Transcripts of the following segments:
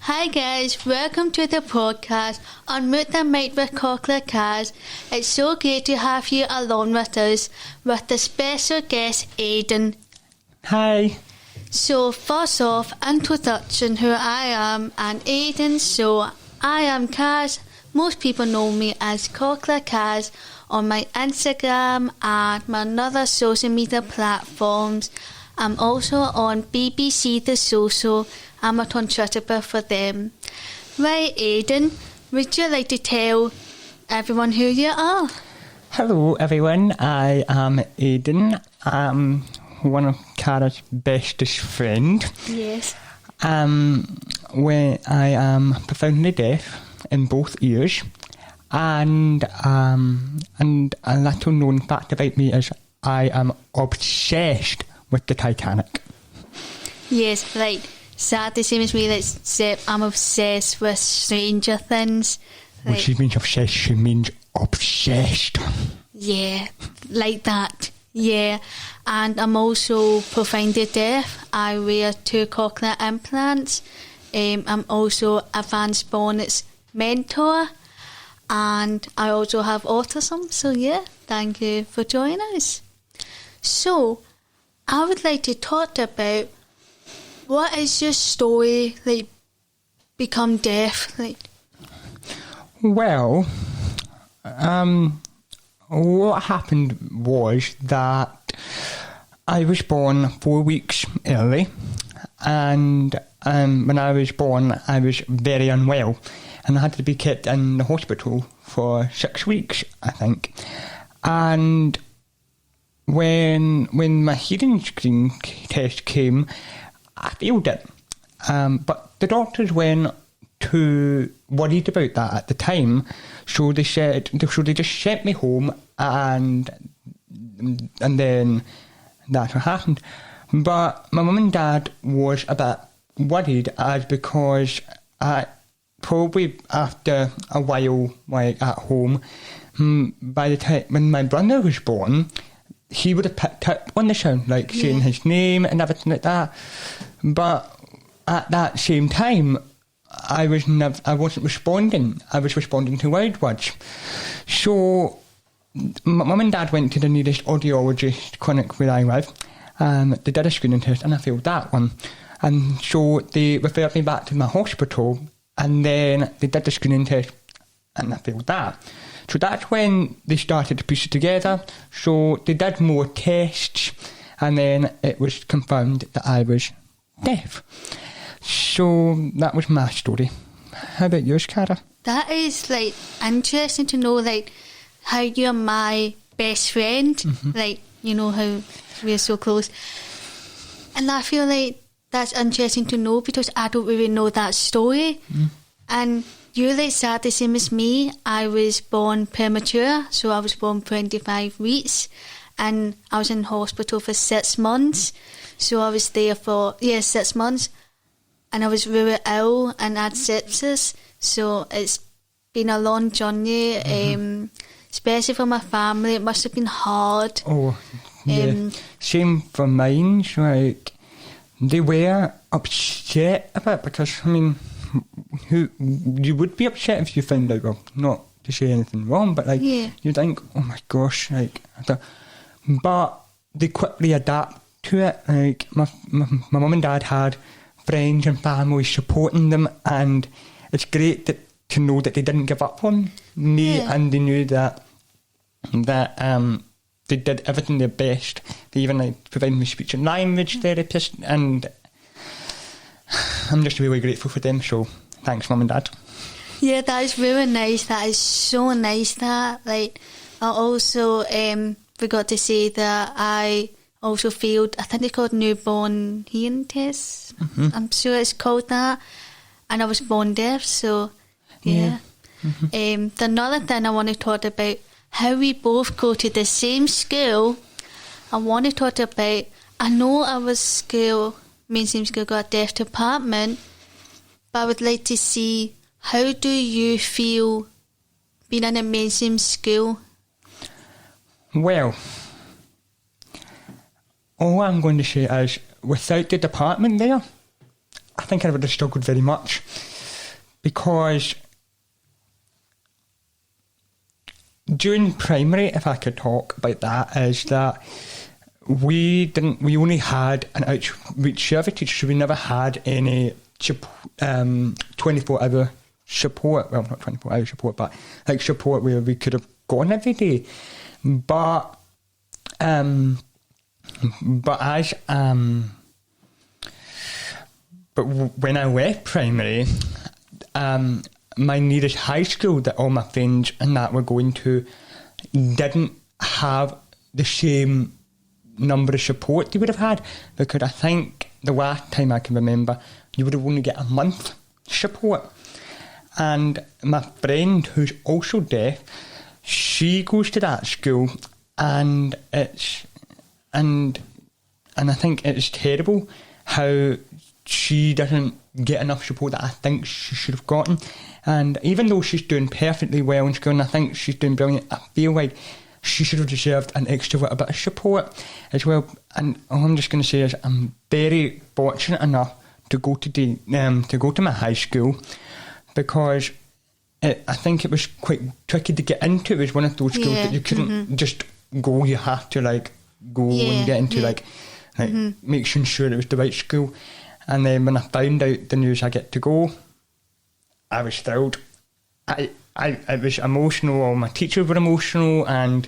Hi guys, welcome to the podcast Unheard with Cochlear Kaz. It's so great to have you along with us with the special guest Aidan. Hi. So first off, introduction who I am and Aidan. So I am Kaz. Most people know me as Cochlear Kaz on my Instagram and my other social media platforms. I'm also on BBC The Social. I'm a contributor for them. Right, Aidan, would you like to tell everyone who you are? Hello everyone, I am Aidan. I'm one of Cara's bestest friend. Yes. When I am profoundly deaf in both ears, and a little known fact about me is I am obsessed with the Titanic. Yes, right. Sad the same as me, except I'm obsessed with Stranger Things. When she means obsessed, she means obsessed. Yeah, like that. Yeah, and I'm also profoundly deaf. I wear 2 cochlear implants. I'm also advanced phonics mentor, and I also have autism. So yeah, thank you for joining us. So, I would like to talk about what is your story like become deaf like? Well, what happened was that I was born 4 weeks early, and when I was born I was very unwell and I had to be kept in the hospital for 6 weeks, I think. And when my hearing screen test came, I failed it. But the doctors weren't too worried about that at the time, so they just sent me home, and then that's what happened. But my mum and dad was a bit worried, as because probably after a while, like at home, by the time when my brother was born, he would have picked up on the sound, like saying his name and everything like that. But at that same time, I wasn't responding. I was responding to loud words. So my mum and dad went to the nearest audiologist clinic where I live. They did a screening test and I failed that one. And so they referred me back to my hospital, and then they did the screening test and I failed that. So that's when they started to piece it together. So they did more tests, and then it was confirmed that I was deaf. So that was my story. How about yours, Cara? That is like interesting to know, like how you're my best friend. Like, you know how we're so close. And I feel like that's interesting to know because I don't really know that story. And you're like sad the same as me. I was born premature, so I was born 25 weeks, and I was in hospital for 6 months. So I was there for 6 months, and I was really ill and had sepsis. So it's been a long journey, especially for my family. It must have been hard. Oh, yeah. Same for mine. Like, they were upset about it because, I mean, you would be upset if you found out, well, not to say anything wrong, but like you'd think, oh my gosh, like, but they quickly adapt to it. Like my mum and dad had friends and family supporting them, and it's great to know that they didn't give up on me, and they knew that they did everything their best. They even like provided me speech and language therapist, and I'm just really grateful for them, so thanks, Mum and Dad. Yeah, that is really nice. That is so nice. That, like, I also forgot to say that I also failed, I think it's called newborn hearing test. I'm sure it's called that. And I was born deaf, so yeah. Another thing I want to talk about, how we both go to the same school. I want to talk about, I know our school, mainstream school, got a deaf department, but I would like to see, how do you feel being in a mainstream school? Well, all I'm going to say is, without the department there, I think I would have struggled very much. because during primary, if I could talk about that, is that we only had an outreach service teacher, so we never had any 24-hour support. Well, not 24-hour support, but like support where we could have gone every day. But when I left primary, my nearest high school that all my friends and that were going to didn't have the same number of support they would have had, because I think the last time I can remember, you would have only get a month support. And my friend, who's also deaf, she goes to that school, and I think it's terrible how she doesn't get enough support that I think she should have gotten. And even though she's doing perfectly well in school, and I think she's doing brilliant, I feel like she should have deserved an extra little bit of support as well. And all I'm just going to say is I'm very fortunate enough to go to my high school, because I think it was quite tricky to get into. It was one of those schools that you couldn't just go. You have to go and get into making sure it was the right school. And then when I found out the news I get to go, I was thrilled. I was emotional, all my teachers were emotional, and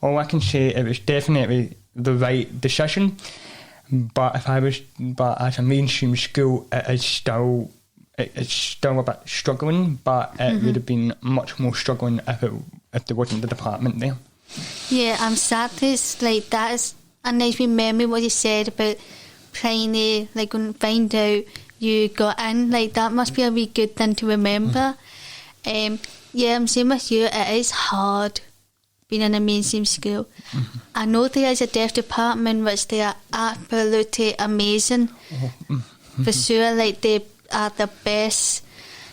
all I can say, it was definitely the right decision. But as a mainstream school, it's still a bit struggling, but it would have been much more struggling if there wasn't the department there. Yeah, I'm sad. That is a nice wee memory what you said about trying to go and find out you got in. That must be a wee good thing to remember. Yeah, I'm same with you. It is hard being in a mainstream school. I know there is a deaf department which they are absolutely amazing. For sure, they are the best.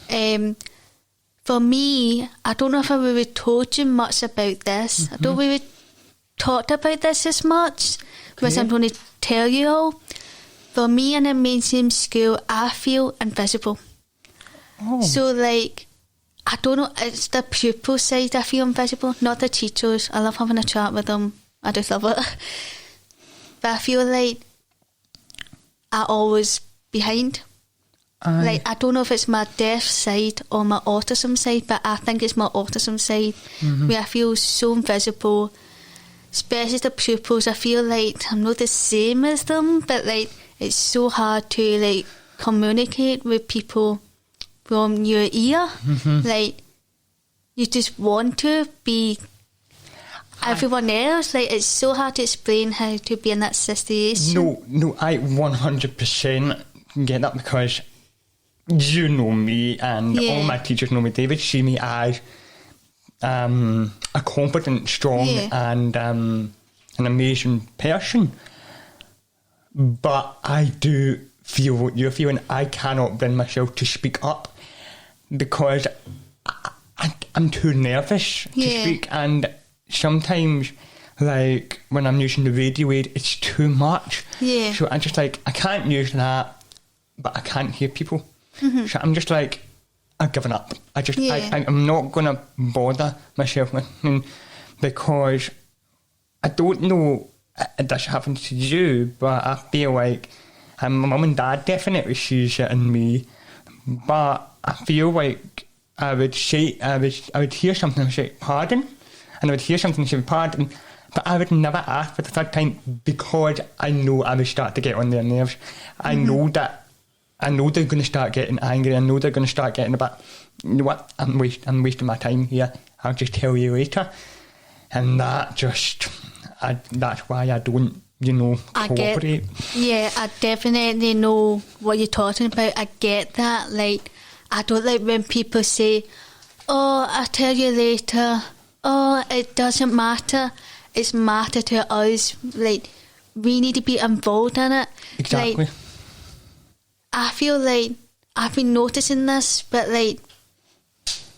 For me, I don't know if I really told you much about this. I don't really talked about this as much, because I'm going to tell you all. For me in a mainstream school, I feel invisible. So I don't know, it's the pupil side I feel invisible, not the teachers. I love having a chat with them. I just love it. But I feel like I'm always behind. I don't know if it's my deaf side or my autism side, but I think it's my autism side, where I feel so invisible. Especially the pupils, I feel like I'm not the same as them, but it's so hard to communicate with people from your ear. You just want to be everyone else. It's so hard to explain how to be in that situation. No, I 100% get that, because you know me, and all my teachers know me. They would see me as a confident, strong, and an amazing person. But I do feel what you're feeling. I cannot bring myself to speak up, because I'm too nervous to speak. And sometimes, when I'm using the radio aid, it's too much. So I'm just I can't use that, but I can't hear people. So I'm just I've given up. I'm not going to bother myself with it, because I don't know if this happens to you, but I feel like my mum and dad definitely sees it in me, but I feel like I would hear something and say pardon, and I would hear something and say pardon, but I would never ask for the third time, because I know I would start to get on their nerves. I know they're going to start getting angry. I know they're going to start getting a bit, you know what, I'm wasting my time here. I'll just tell you later. And that's why I don't, cooperate. I definitely know what you're talking about. I get that. I don't like when people say, oh, I'll tell you later. Oh, it doesn't matter. It's matter to us. We need to be involved in it. Exactly. I feel like I've been noticing this, but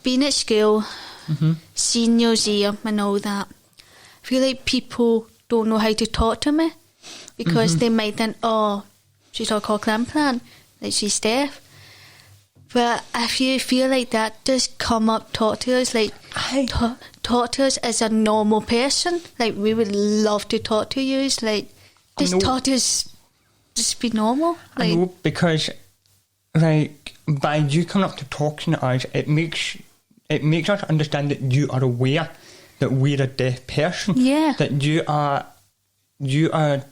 being at school, seniors year and all that, I feel like people don't know how to talk to me, because they might think, oh, she's got a cochlear implant, she's deaf. But if you feel like that, just come up, talk to us. Like, talk to us as a normal person. Like, we would love to talk to you. Like, just talk to us. Just be normal. Like, I know, because, like, by you coming up to talking to us, it makes us understand that you are aware that we're a deaf person. Yeah. That you are.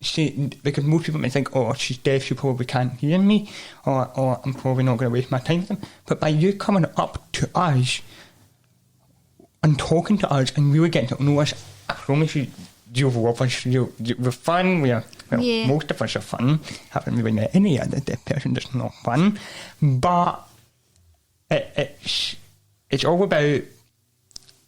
See, because most people might think, oh, she's deaf, she probably can't hear me, or I'm probably not going to waste my time with them. But by you coming up to us and talking to us and really getting to know us, I promise you'll love us. We're fun. Most of us are fun. Haven't really met any other deaf person that's not fun. But it's all about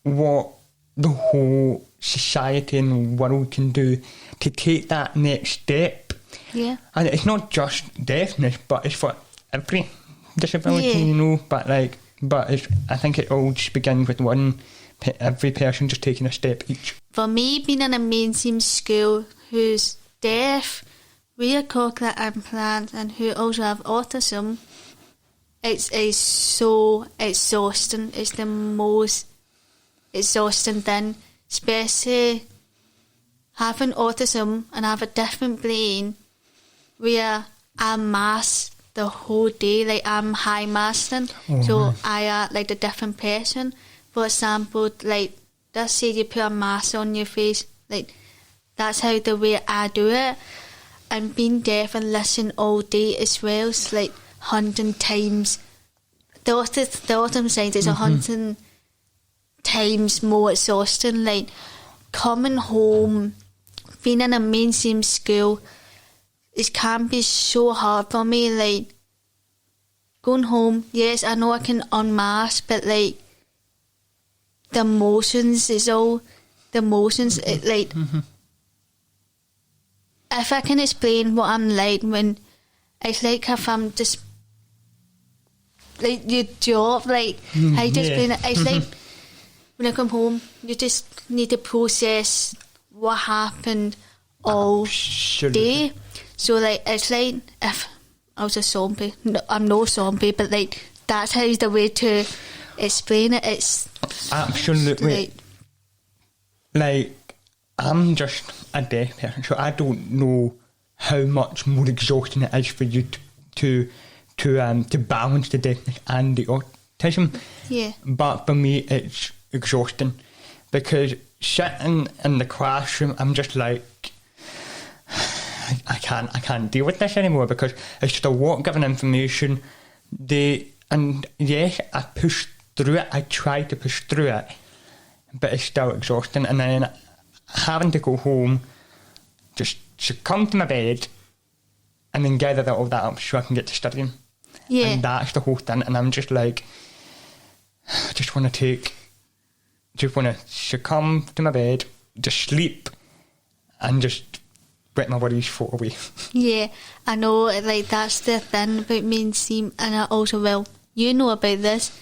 what the whole society and world can do to take that next step. Yeah. And it's not just deafness, but it's for every disability, you know. But I think it all just begins with every person just taking a step each. For me, being in a mainstream school who's deaf, with a cochlear implant, and who also have autism, it's so exhausting. It's the most exhausting thing, especially having autism and have a different brain where I'm masked the whole day, like I'm high masking, so I act like a different person. For example, like, let's say you put a mask on your face, like, that's how the way I do it. And being deaf and listening all day as well, it's like 100 times. The autism side is 100 times more exhausting. Like, coming home, being in a mainstream school, it can be so hard for me. Like, going home, yes, I know I can unmask, but like, the emotions, it, like, if I can explain what I'm like, when it's like if I'm just like your job, like I just explain it. It's like when I come home, you just need to process what happened all day. So like, it's like if I was a zombie. No, I'm no zombie, but like, that's how the way to explain it. It's absolutely like I'm just a deaf person, so I don't know how much more exhausting it is for you to balance the deafness and the autism. Yeah. But for me, it's exhausting because sitting in the classroom, I'm just like, I can't deal with this anymore because it's just a lot given information. And yes, I push through it. I try to push through it, but it's still exhausting. And then having to go home, just succumb to my bed, and then gather all that up so I can get to studying. Yeah. And that's the whole thing. And I'm just like, I just want to succumb to my bed, just sleep, and just let my worries fall away. Yeah, I know, like, that's the thing about mainstream, and I also, well, you know about this.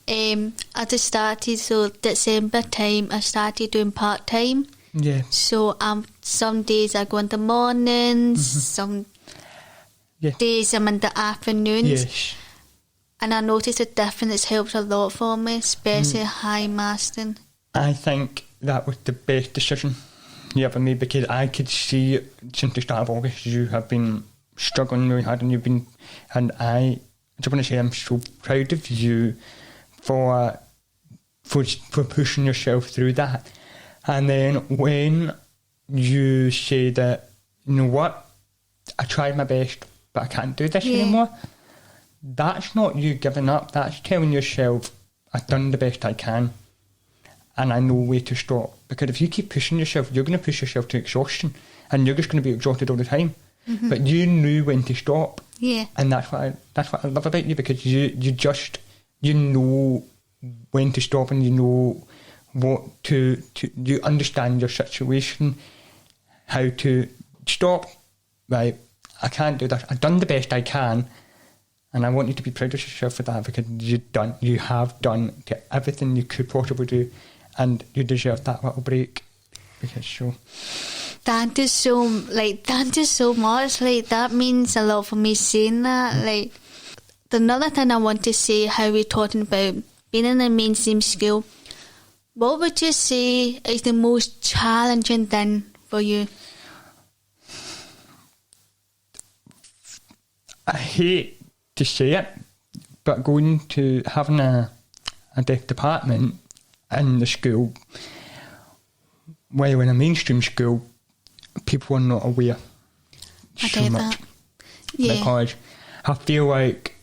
I just started, so December time, I started doing part-time. Yeah. So some days I go in the mornings, some days I'm in the afternoons. Yes. And I noticed the difference helps a lot for me, especially high masking. I think that was the best decision you ever made, because I could see since the start of August you have been struggling really hard, and I just want to say I'm so proud of you for pushing yourself through that. And then when you say that, you know what, I tried my best, but I can't do this anymore, that's not you giving up. That's telling yourself, I've done the best I can, and I know where to stop. Because if you keep pushing yourself, you're going to push yourself to exhaustion, and you're just going to be exhausted all the time. But you knew when to stop. Yeah. And that's what I love about you, because you know when to stop, and you know what to you understand your situation, how to stop. Right, I can't do that. I've done the best I can, and I want you to be proud of yourself for that, because you have done everything you could possibly do, and you deserve that little break. Because so. Thank you so much. Like, that means a lot for me saying that. Like, another thing I want to say, how we're talking about being in a mainstream school, what would you say is the most challenging thing for you? I hate to say it, but going to having a deaf department in the school, while in a mainstream school, people are not aware so much. Yeah. Because I feel like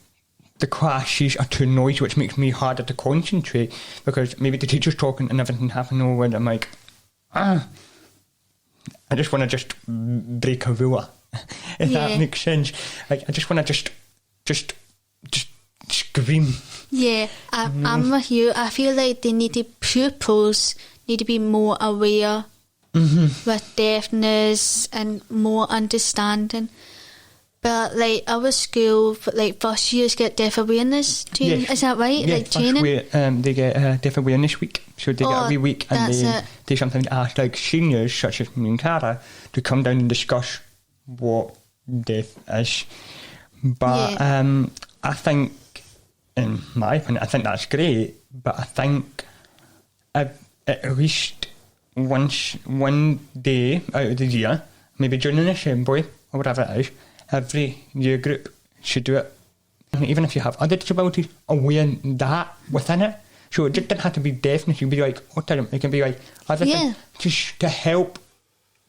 the classes are too noisy, which makes me harder to concentrate, because maybe the teacher's talking and everything happening over and I'm like, I just want to just break a rule, if that makes sense. Like, I just want to just scream. Yeah, I'm with you. I feel like pupils need to be more aware with deafness and more understanding. But like our school, like first years get deaf awareness training. Yes. Is that right? Yeah, like training. They get deaf awareness week, so they get every week, and they do something to ask like seniors such as me and Cara to come down and discuss what deaf is. But I think, in my opinion, I think that's great. But I think at least one day out of the year, maybe during an assembly or whatever it is, every year group should do it. And even if you have other disabilities, aware that within it. So it just didn't have to be deafness. You can be like autism. It can be like other things, just to help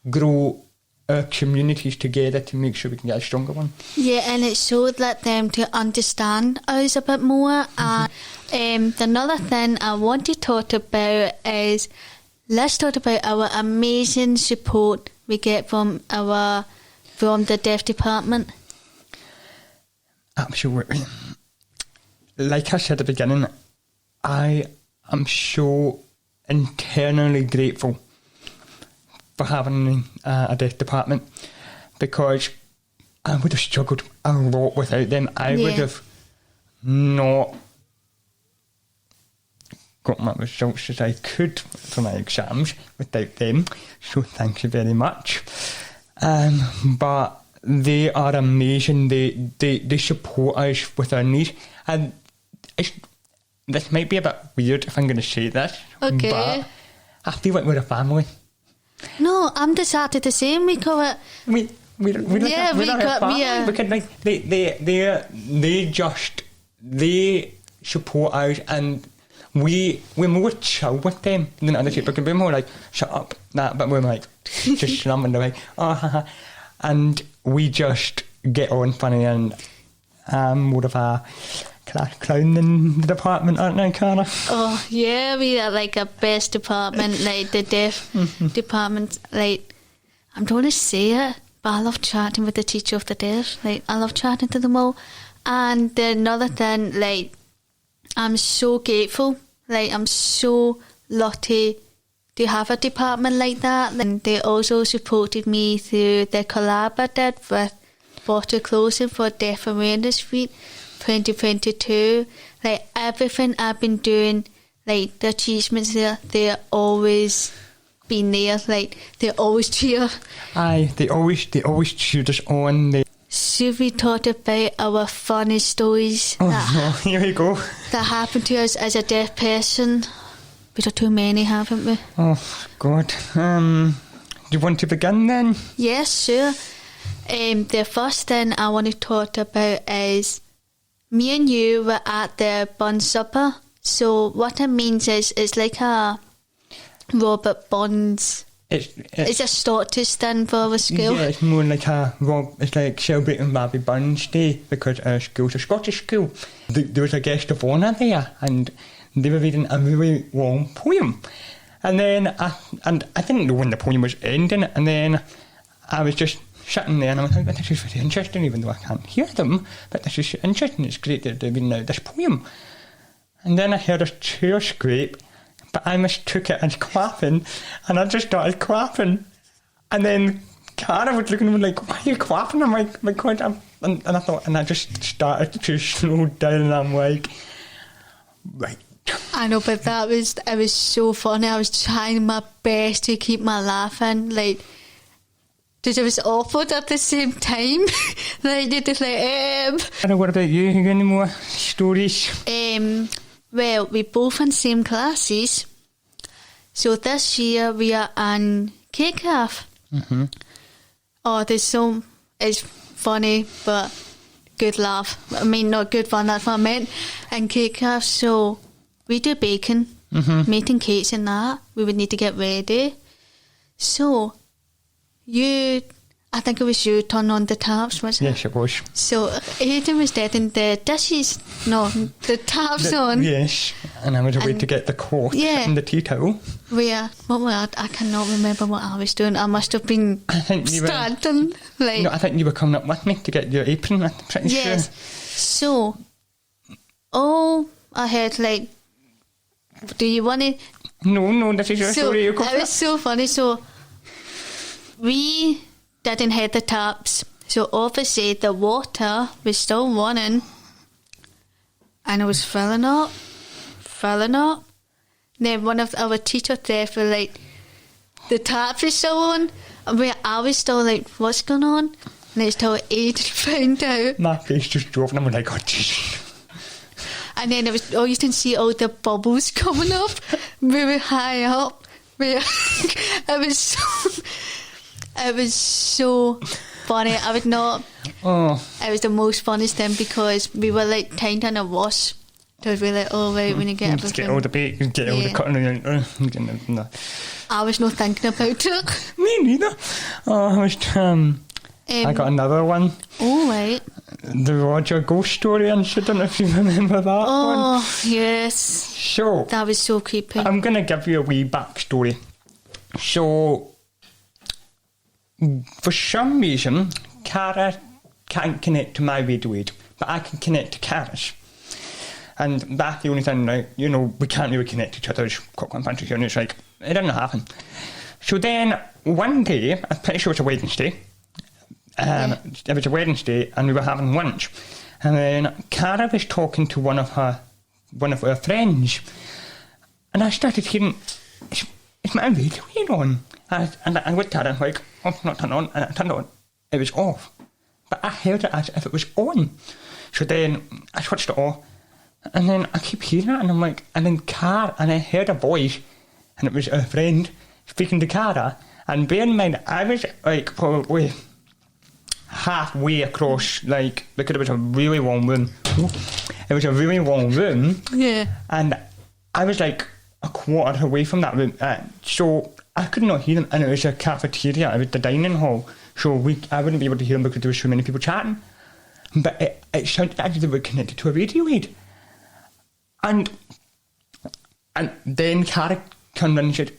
grow our communities together to make sure we can get a stronger one. Yeah, and it showed them to understand us a bit more. And another thing I want to talk about is, let's talk about our amazing support we get from the deaf department. Absolutely. Like I said at the beginning, I am so internally grateful for having a deaf department, because I would have struggled a lot without them. I would have not got my results as I could for my exams without them, so thank you very much. But they are amazing. They support us with our needs, and this might be a bit weird if I'm going to say this, but I feel like we're a family. No, I'm decided the same. We call it. We're a family. Because like they support us, and we're more chill with them than other people. Can be more like shut up, that, but we're like just slumming. They're like and we just get on funny, and more of a class clown in the department, aren't I, Cara? Oh yeah, we are like a best department, like the deaf department. Like, I'm going to say it, but I love chatting with the teacher of the deaf. Like, I love chatting to them all. And another thing, like, I'm so grateful. Like, I'm so lucky to have a department like that. And they also supported me through the collab I did with Bottle Closing for Deaf Awareness Week 2022. Like, everything I've been doing, like the achievements there, they're always been there. Like, they always cheer. Aye, they always cheered us on. Should we talk about our funny stories here we go, that happened to us as a deaf person? We've got too many, haven't we? Oh God. Do you want to begin then? Yes, sure. The first thing I want to talk about is, me and you were at the bun supper. So what it means is, it's like a Robert Buns. It's a status thing for our school. Yeah, it's more like it's like celebrating Bobby Buns Day, because our school's a Scottish school. There was a guest of honour there, and they were reading a really long poem. And then I didn't know when the poem was ending, and then I was just sitting there and I was like, this is very interesting, even though I can't hear them, but this is interesting, it's great that they're reading out this poem. And then I heard a chair scrape, but I mistook it as clapping, and I just started clapping. And then Cara was looking at me like, why are you clapping? I'm like, my God, and I just started to slow down, and I'm like, right. I know, but it was so funny. I was trying my best to keep my laughing. Like, because it was offered at the same time. Like, they just like, I know, what about you? You got any more stories? Well, we both in same classes. So this year we are in K-Craft. Mm-hmm. Oh, it's funny, but good laugh. I mean, not good fun, that's what I meant. In K-Craft, so we do baking, making cakes and that. We would need to get ready. So, I think it was you turn on the taps, wasn't it? Yes, it was. So, Aidan was getting the taps on. Yes, and I was away to get the cloth and the tea towel. I cannot remember what I was doing. I must have been standing. No, I think you were coming up with me to get your apron, I'm pretty sure. So, I had like, do you want to... No, this is your story. It was so funny. So, we didn't have the taps. So, obviously, the water was still running. And it was filling up. Then one of our teachers there for like, the taps were still on. And I was still like, what's going on? And it's till Aidan found out. My face just drove and I'm like, oh, Jesus. And then it was, you can see all the bubbles coming up. We were high up. It was so funny. I would not. It was the most funniest thing because we were like kind of in a rush. Because we were like, right, when you get everything. Get all the bacon, get all the cutting. I was not thinking about it. Me neither. I got another one. Oh, right. The Roger ghost story, and I don't know if you remember that one. Oh, yes. So, that was so creepy. I'm going to give you a wee backstory. So, for some reason, Cara can't connect to my radio aid, but I can connect to Cara's. And that's the only thing, right? You know, we can't really connect to each other's cochlear country here, and it's like, it didn't happen. So then, one day, I'm pretty sure it was a Wednesday. It was a Wednesday, and we were having lunch. And then Cara was talking to one of her friends. And I started hearing, is my radio aid on? And I looked at it and like, oh, it's not turned on. And I turned it on. It was off. But I heard it as if it was on. So then I switched it off. And then I keep hearing it, and I'm like, and then and I heard a voice, and it was a friend speaking to Cara. And bear in mind, I was like probably halfway across, like, because it was a really long room. It was a really long room. Yeah. And I was like a quarter away from that room. So I could not hear them, and it was a cafeteria, it was the dining hall. So I wouldn't be able to hear them because there were so many people chatting. But it sounded as if they were connected to a radio aid. And then Cara turned in and said,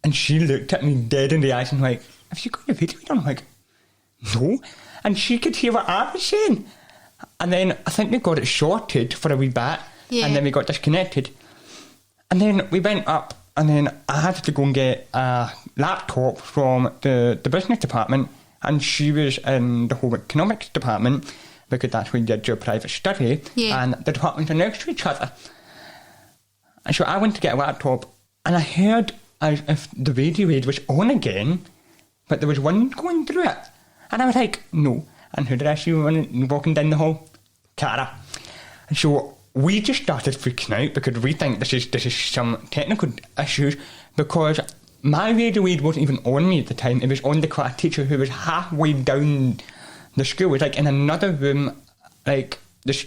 and she looked at me dead in the eyes and like, have you got your radio aid on? I'm like, no. And she could hear what I was saying. And then I think we got it sorted for a wee bit. Yeah. And then we got disconnected. And then we went up, and then I had to go and get a laptop from the business department, and she was in the home economics department, because that's where you did your private study. Yeah. And the departments are next to each other. And so I went to get a laptop, and I heard as if the radio aid was on again, but there was one going through it. And I was like, no. And who did I see walking down the hall? Cara. And so we just started freaking out because we think this is some technical issues, because my radio aid wasn't even on me at the time. It was on the class teacher who was halfway down the school. It was like in another room, like this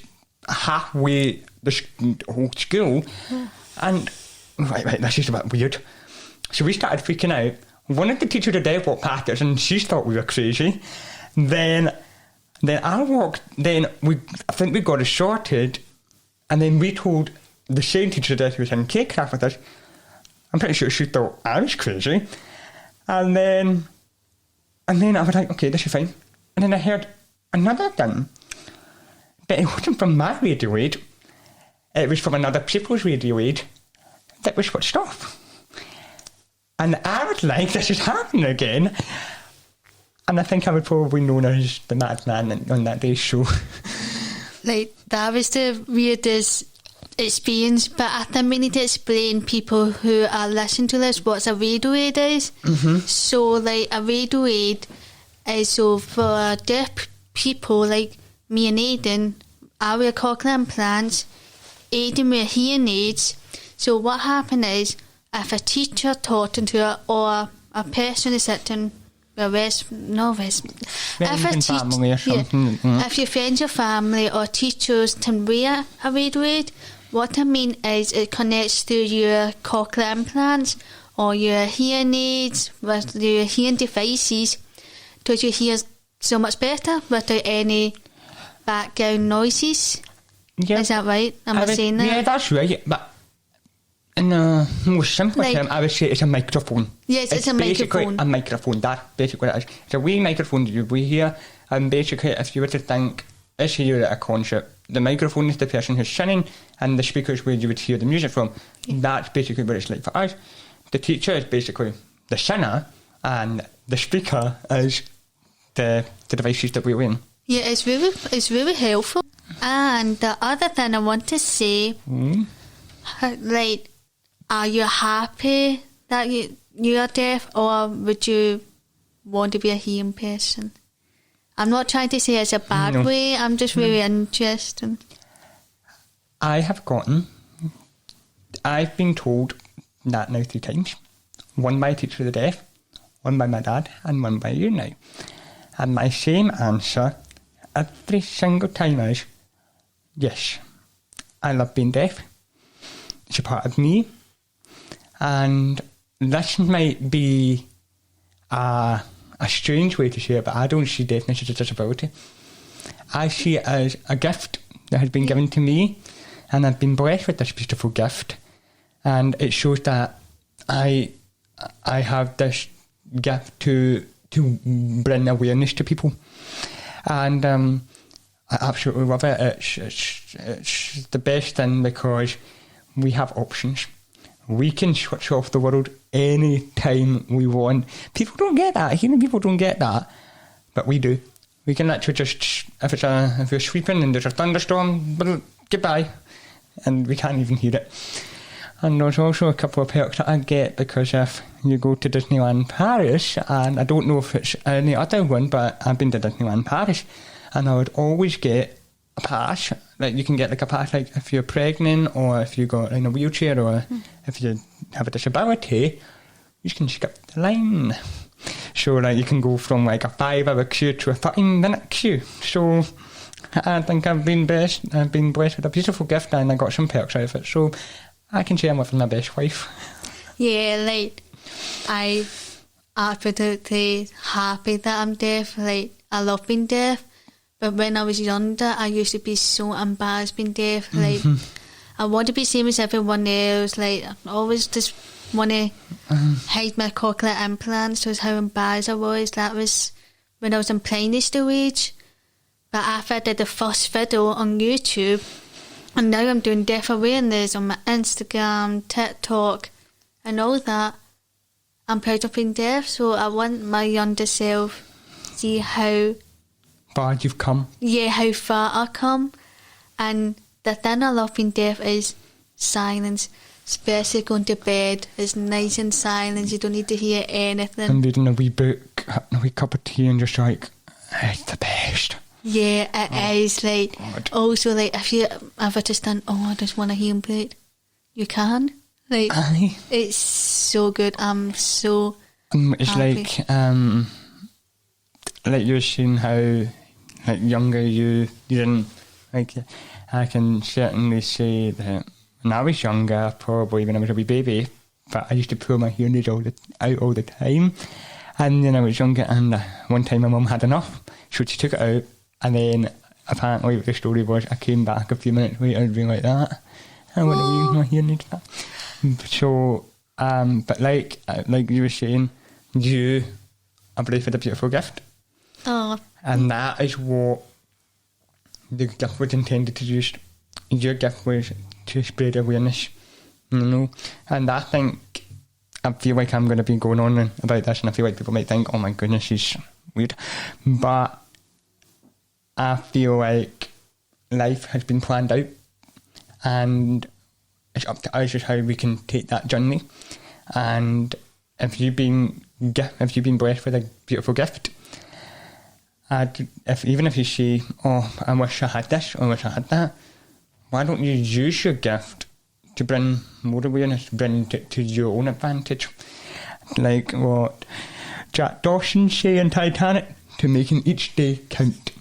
halfway the whole school. Yeah. And right, this is a bit weird. So we started freaking out. One of the teachers at Dev walked past us, and she thought we were crazy. Then I walked. I think we got it sorted, and then we told the same teacher that who was in K-Craft with us. I'm pretty sure she thought I was crazy. And then I was like, okay, this is fine. And then I heard another thing, but it wasn't from my radio aid. It was from another Pupils radio aid that was switched off. And I was like, this is happening again. And I think I would probably be known as the madman on that day's show. Like, that was the weirdest experience, but I think we need to explain people who are listening to this what a radio aid is. Mm-hmm. So, like, a radio aid is so for deaf people like me and Aidan, I wear cochlear implants, Aidan wear hearing aids. So what happened is, if a teacher talking to her or a person is sitting if your friends or family or teachers can wear a radio aid, what I mean is it connects to your cochlear implants or your hearing aids with your hearing devices, because you hear so much better without any background noises. Yeah. Is that right? Am I saying that? Yeah, that's right. But in a more simple term, I would say it's a microphone. Yes, it's a basically microphone. A microphone. That's basically what it is. It's a wee microphone that we hear, and basically, if you were to think, let's say you're at a concert, the microphone is the person who's singing, and the speakers where you would hear the music from. Yeah. That's basically what it's like for us. The teacher is basically the singer, and the speaker is the devices that we're in. Yeah, it's really helpful. And the other thing I want to say, like, are you happy that you are deaf, or would you want to be a hearing person? I'm not trying to say it's a bad way, I'm just really interested. I've been told that now 3 times. One by a teacher of the deaf, one by my dad, and one by you now. And my same answer every single time is, yes, I love being deaf. It's a part of me. And this might be a strange way to say it, but I don't see deafness as a disability. I see it as a gift that has been given to me, and I've been blessed with this beautiful gift. And it shows that I have this gift to bring awareness to people. And I absolutely love it. It's the best thing, because we have options. We can switch off the world any time we want. People don't get that. Hearing people don't get that, but we do. We can literally just, if you're sweeping and there's a thunderstorm, well, goodbye, and we can't even hear it. And there's also a couple of perks that I get, because if you go to Disneyland Paris, and I don't know if it's any other one, but I've been to Disneyland Paris, and I would always get a pass. Like, you can get like a pass, like if you're pregnant, or if you go in a wheelchair, or if you have a disability, you can skip the line. So like, you can go from like a 5-hour queue to a 13-minute queue. So I think I've been blessed with a beautiful gift, and I got some perks out of it. So I can say I'm living my best life. Yeah, like, I absolutely happy that I'm deaf. Like, I love being deaf. But when I was younger, I used to be so embarrassed being deaf. Like, I want to be same as everyone else. Like, I always just want to hide my cochlear implants. So how embarrassed I was. That was when I was in primary school age. But after I did the first video on YouTube, and now I'm doing deaf awareness on my Instagram, TikTok, and all that, I'm proud of being deaf. So I want my younger self to see how far you've come. Yeah, how far I come. And the thing I love being deaf is silence, especially going to bed. It's nice and silent, you don't need to hear anything. And reading a wee book, having a wee cup of tea, and just like, it's the best. Yeah, it is. Like, God. Also, like, if you ever just think, I just want a hearing plate, you can. Like, aye. It's so good. I'm so it's happy. Like you're saying how, like, younger you didn't, like, I can certainly say that when I was younger, probably when I was a wee baby, but I used to pull my hearing aids out all the time. And then I was younger, and one time my mum had enough, so she took it out, and then apparently the story was I came back a few minutes later and being like that. I went away with my hearing aids. So, but like you were saying, you are blessed with a beautiful gift. Oh. And that is what the gift was intended to do. Your gift was to spread awareness, you know. And I feel like I'm going to be going on about this, and I feel like people might think, oh my goodness, she's weird. But I feel like life has been planned out, and it's up to us just how we can take that journey. And if you've been blessed with a beautiful gift, even if you say, oh, I wish I had this, or I wish I had that, why don't you use your gift to bring more awareness, bring it to your own advantage? Like what Jack Dawson say in Titanic, to making each day count.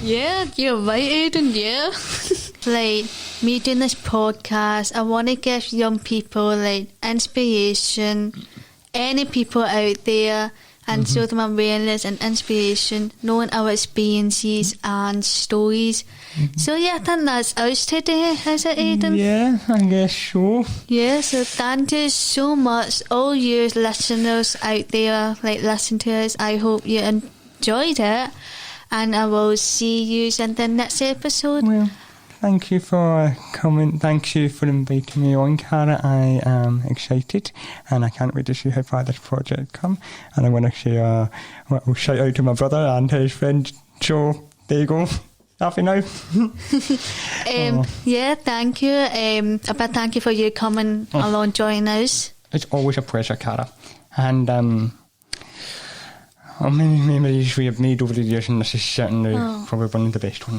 Yeah, you're right, Aidan, yeah. Like, me doing this podcast, I want to give young people, like, inspiration, any people out there, and show them awareness and inspiration, knowing our experiences and stories. So, yeah, I think that's us today, is it, Aidan? Yeah, I guess so. Yeah, so thank you so much, all you listeners out there, like, listen to us. I hope you enjoyed it, and I will see you in the next episode. Well, thank you for coming. Thank you for inviting me on, Cara. I am excited, and I can't wait to see how far this project come. And I want to say a little shout out to my brother and his friend Joe. There you go. Happy now. Yeah, thank you. A big thank you for you coming along, joining us. It's always a pleasure, Cara. And how many memories we have made over the years, and this is certainly probably one of the best ones.